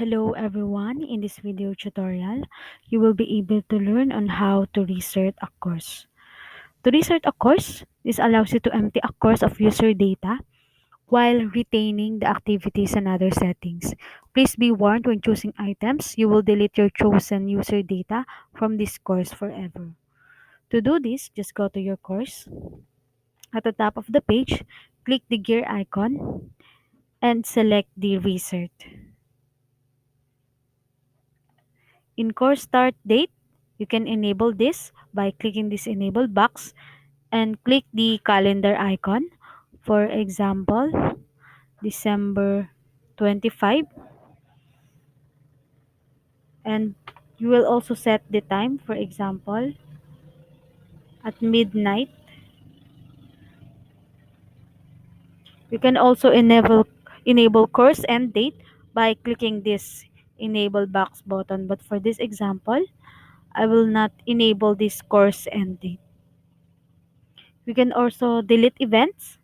Hello everyone, in this video tutorial, you will be able to learn on how to reset a course. To reset a course, this allows you to empty a course of user data while retaining the activities and other settings. Please be warned when choosing items, you will delete your chosen user data from this course forever. To do this, just go to your course. At the top of the page, click the gear icon and select the reset. In course start date, you can enable this by clicking this enable box and click the calendar icon. For example, December 25, and you will also set the time, for example, at midnight. You can also enable course end date by clicking this enable box button, but for this example, I will not enable this course end date. We can also delete events,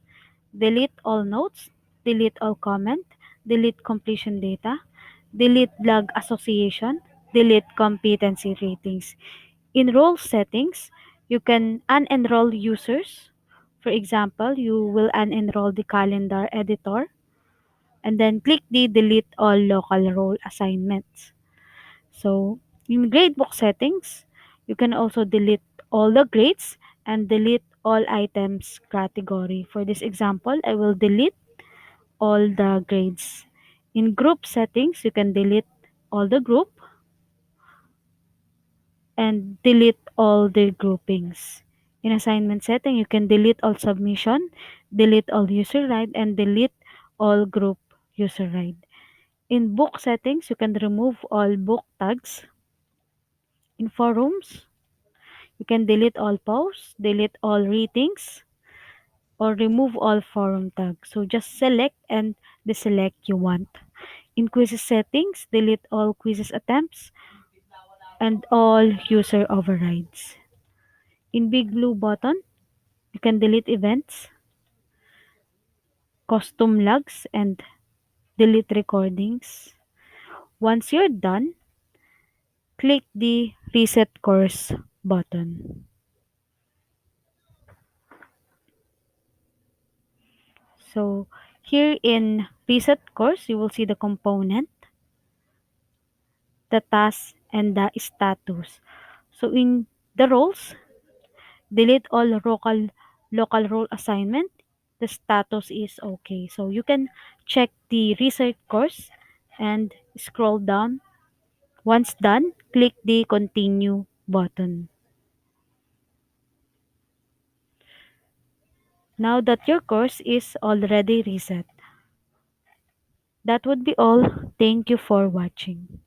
delete all notes, delete all comment, delete completion data, delete log association, delete competency ratings. In role settings, you can unenroll users. For example, you will unenroll the calendar editor and then click the delete all local role assignments. So in gradebook settings, you can also delete all the grades and delete all items category. For this example, I will delete all the grades. In group settings, you can delete all the group and delete all the groupings. In assignment setting, you can delete all submission, delete all user ride, and delete all group user ride. In book settings, you can remove all book tags. In forums, you can delete all posts, delete all ratings, or remove all forum tags. So just select and deselect you want. In quizzes settings, delete all quizzes attempts and all user overrides. In big blue button, you can delete events, custom logs, and delete recordings. Once you're done, click the reset course button. So here in reset course, you will see the component, the task, and the status. So in the roles, delete all local role assignment. The status is okay. So you can check the research course and scroll down. Once done, click the continue button. Now that your course is already reset. That would be all. Thank you for watching.